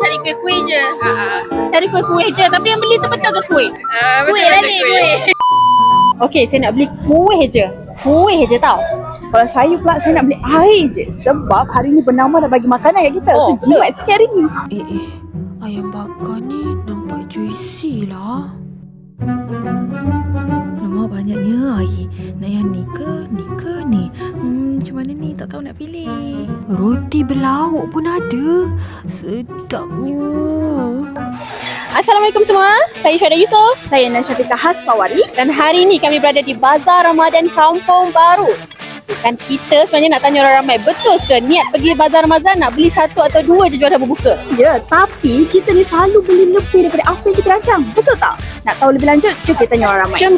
cari kuih-kuih je. Cari kuih-kuih je. Tapi yang beli tu betul ke kuih? Kuih lah ni, kuih. Okey, saya nak beli kuih je. Kuih je tau. Kalau saya pula, saya nak beli air je. Sebab hari ni bernama dah bagi makanan kat kita. So jimat sikit hari ni. Ayam bakar ni nampak juicy lah. Lemak banyaknya lagi. Nak yang ni ke ni? Macam mana ni? Tak tahu nak pilih. Roti berlauk pun ada. Sedapnya. Assalamualaikum semua. Saya Syahida Yusof. Saya Nasyafiqah Hasmawari. Dan hari ni kami berada di Bazar Ramadan Kampung Baru. Kan kita sebenarnya nak tanya orang ramai, betul ke niat pergi Bazar Ramadan nak beli satu atau dua je jual dah berbuka? Ya, tapi kita ni selalu beli lebih daripada apa yang kita rancang. Betul tak? Nak tahu lebih lanjut, jom kita tanya orang ramai. Jom.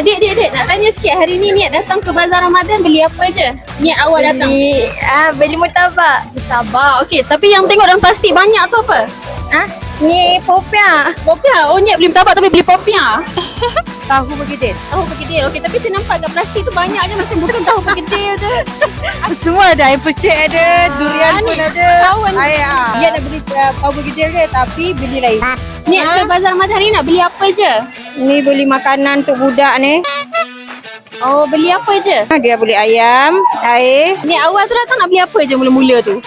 Dek, nak tanya sikit, hari ni niat datang ke Bazar Ramadan beli apa je? Niat awal datang? Beli murtabak. Murtabak, okey. Tapi yang tengok dalam plastik banyak tu apa? Ni popiah. Popiah? Oh, niat beli murtabak tapi beli popiah? Tahu bergedil. Tahu bergedil, okey. Tapi saya nampak kat plastik tu banyak je, macam bukan tahu bergedil je. Semua ada. Air percik ada, durian pun ada. Tahu kan? Dia nak beli tahu bergedil je, tapi beli lain. Niat ke Bazar Ramadan hari nak beli apa je? Ni beli makanan untuk budak ni. Oh, beli apa je? Dia beli ayam, air. Niat awal tu datang nak beli apa je mula-mula tu?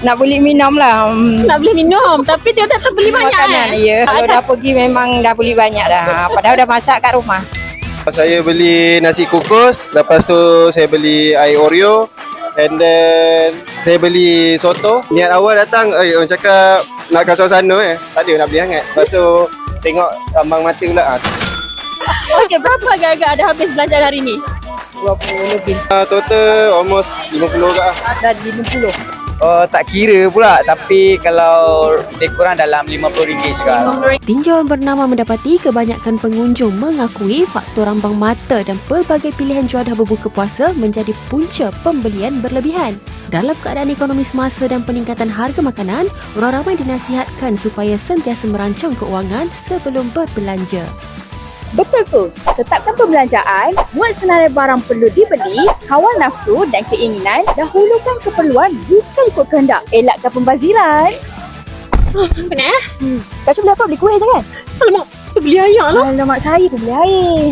Nak beli minum lah. Nak beli minum, tapi dia tak beli banyak makanan. Ya, kalau dah pergi memang dah beli banyak dah. Padahal dah masak kat rumah. Saya beli nasi kukus, lepas tu saya beli air Oreo, and then saya beli soto. Niat awal datang, orang cakap nak kat suasana tak ada nak beli hangat. Lepas tu tengok rambang mata pula. Okey, berapa agak-agak ada habis belanjaan hari ni? 20 lebih. Total almost 50 kat lah. Dah 50. Tak kira pula, tapi kalau lebih kurang dalam RM50 juga. Tinjauan bernama mendapati kebanyakan pengunjung mengakui faktor rambang mata dan pelbagai pilihan juadah berbuka puasa menjadi punca pembelian berlebihan. Dalam keadaan ekonomi semasa dan peningkatan harga makanan, orang ramai dinasihatkan supaya sentiasa merancang keuangan sebelum berbelanja. Betul tu. Tetapkan pembelanjaan, buat senarai barang perlu dibeli, kawal nafsu dan keinginan, dahulukan keperluan bukan ikut kehendak. Elakkan pembaziran. Penat Kau beli apa? Beli kuih je kan? Alamak, tu beli air lah. Alamak, saya pun beli air.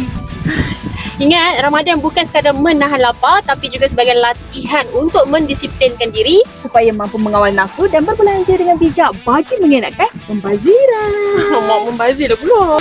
Ingat, Ramadan bukan sekadar menahan lapar, tapi juga sebagai latihan untuk mendisiplinkan diri Supaya mampu mengawal nafsu dan berbelanja dengan bijak bagi mengelakkan pembaziran. Alamak, membazir dah pula.